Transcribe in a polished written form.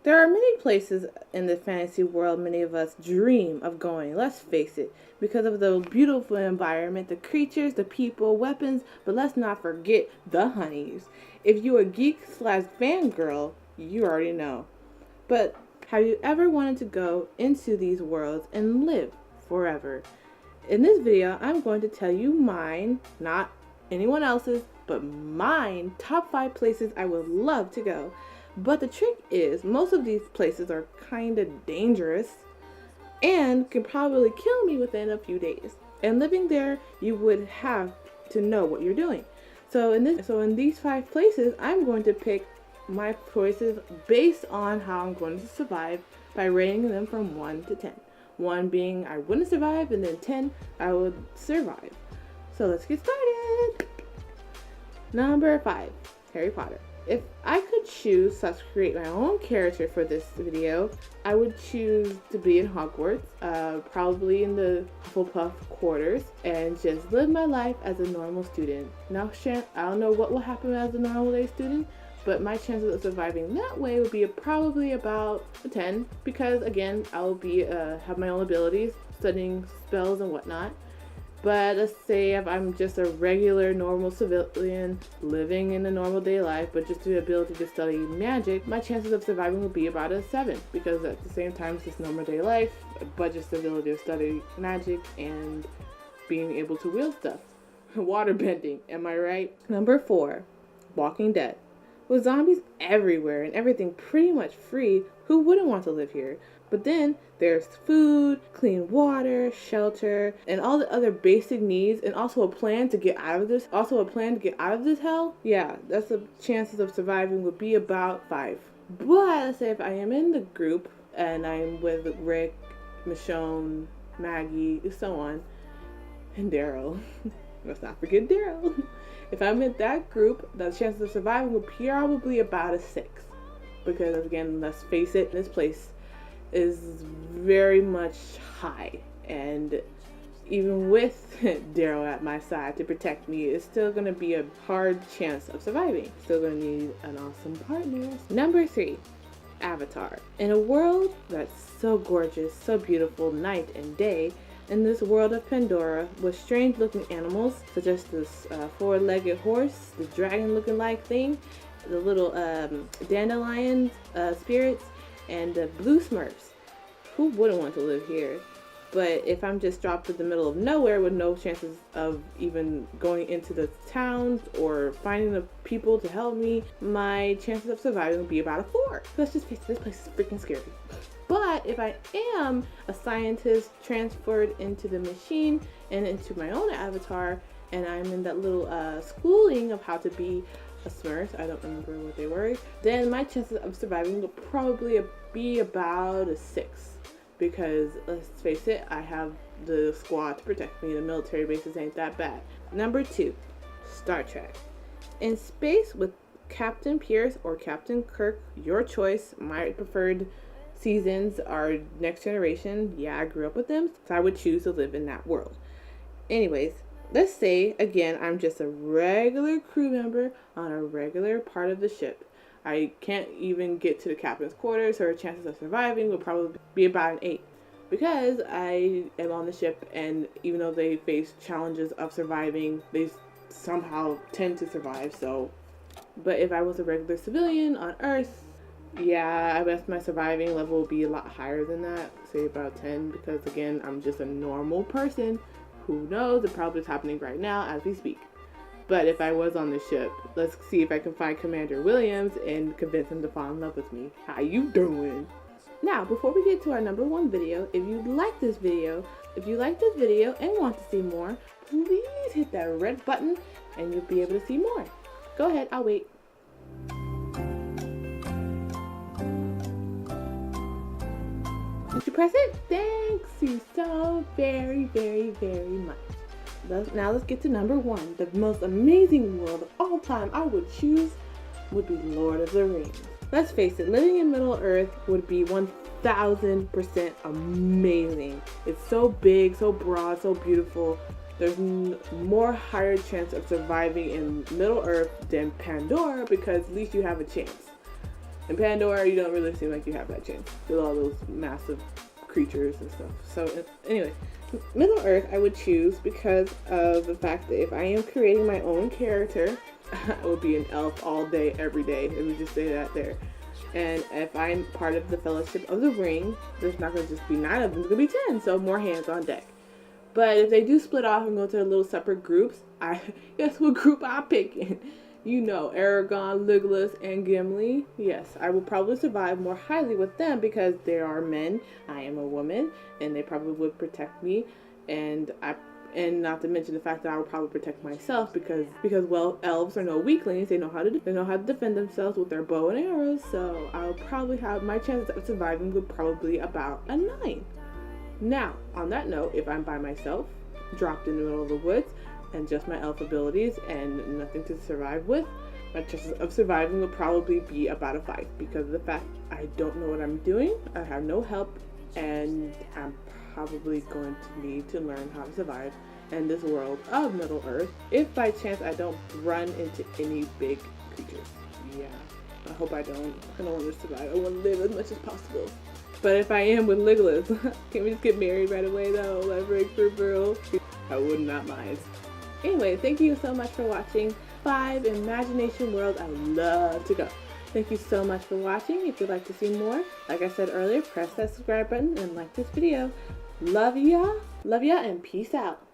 There are many places in the fantasy world many of us dream of going, let's face it, because of the beautiful environment, the creatures, the people, weapons, but let's not forget the honeys. If you're a geek slash fangirl, you already know. But have you ever wanted to go into these worlds and live forever? In this video, I'm going to tell you mine, not anyone else's, but mine top 5 places I would love to go. But the trick is, most of these places are kind of dangerous and can probably kill me within a few days. And living there, you would have to know what you're doing. So in these 5 places, I'm going to pick my choices based on how I'm going to survive by rating them from 1 to 10. 1 being I wouldn't survive, and then 10 I would survive. So let's get started. Number 5, Harry Potter. If I could choose to create my own character for this video, I would choose to be in Hogwarts, probably in the Hufflepuff quarters, and just live my life as a normal student. Now, I don't know what will happen as a normal day student, but my chances of surviving that way would be probably about a 10, because again, I'll be have my own abilities, studying spells and whatnot. But let's say if I'm just a regular normal civilian living in a normal day life, but just the ability to study magic, my chances of surviving would be about a 7, because at the same time it's just normal day life, but just the ability to study magic and being able to wield stuff. Water bending, am I right? Number 4, Walking Dead. With zombies everywhere and everything pretty much free, who wouldn't want to live here? But then there's food, clean water, shelter, and all the other basic needs, and also a plan to get out of this. Hell. Yeah, that's the chances of surviving would be about 5. But let's say if I am in the group and I'm with Rick, Michonne, Maggie, so on, and Daryl. Let's not forget Daryl. If I'm in that group, the chances of surviving would probably about a 6. Because again, let's face it, this place is very much high, and even with Daryl at my side to protect me, it's still going to be a hard chance of surviving. Still going to need an awesome partner. Number 3, Avatar. In a world that's so gorgeous, so beautiful night and day, in this world of Pandora, with strange looking animals such as this 4-legged horse, the dragon looking like thing, the little dandelion spirits, and the blue smurfs. Who wouldn't want to live here? But if I'm just dropped in the middle of nowhere with no chances of even going into the towns or finding the people to help me, my chances of surviving would be about a 4. Let's just face it, this place is freaking scary. But if I am a scientist transferred into the machine and into my own avatar, and I'm in that little schooling of how to be a smurf, I don't remember what they were, then my chances of surviving will probably be about a 6. Because let's face it, I have the squad to protect me. The military bases ain't that bad. Number 2, Star Trek. In space with Captain Pierce or Captain Kirk, your choice. My preferred seasons are Next Generation. Yeah, I grew up with them, so I would choose to live in that world. Anyways, let's say, again, I'm just a regular crew member on a regular part of the ship. I can't even get to the captain's quarters, so chances of surviving will probably be about an 8. Because I am on the ship, and even though they face challenges of surviving, they somehow tend to survive, so. But if I was a regular civilian on Earth, yeah, I guess my surviving level would be a lot higher than that, say about 10, because again, I'm just a normal person. Who knows, it probably is happening right now as we speak. But if I was on the ship, let's see if I can find Commander Williams and convince him to fall in love with me. How you doing? Now, before we get to our number 1 video, if you like this video and want to see more, please hit that red button and you'll be able to see more. Go ahead, I'll wait. Did you press it? Thanks you so very, very, very much. Now let's get to number 1. The most amazing world of all time I would choose would be Lord of the Rings. Let's face it, living in Middle-earth would be 1000% amazing. It's so big, so broad, so beautiful. There's more higher chance of surviving in Middle-earth than Pandora, because at least you have a chance. In Pandora, you don't really seem like you have that chance with all those massive creatures and stuff. So anyway, Middle-earth I would choose because of the fact that if I am creating my own character, I would be an elf all day, every day. Let me just say that there. And if I'm part of the Fellowship of the Ring, there's not going to just be 9 of them, there's going to be 10, so more hands on deck. But if they do split off and go to their little separate groups, guess what group I'm picking? You know, Aragorn, Legolas, and Gimli. Yes, I will probably survive more highly with them because they are men, I am a woman, and they probably would protect me. And not to mention the fact that I would probably protect myself because well, elves are no weaklings. They know how to defend themselves with their bow and arrows. So I'll probably have my chances of surviving would probably about a 9. Now, on that note, if I'm by myself, dropped in the middle of the woods, and just my elf abilities and nothing to survive with, my chances of surviving will probably be about a 5 because of the fact I don't know what I'm doing, I have no help, and I'm probably going to need to learn how to survive in this world of Middle-earth if by chance I don't run into any big creatures. Yeah, I hope I don't. I don't want to survive. I want to live as much as possible. But if I am with Legolas, can we just get married right away though? Like break for real? I would not mind. Anyway, thank you so much for watching 5 Imagination World. I love to go. Thank you so much for watching. If you'd like to see more, like I said earlier, press that subscribe button and like this video. Love ya, and peace out.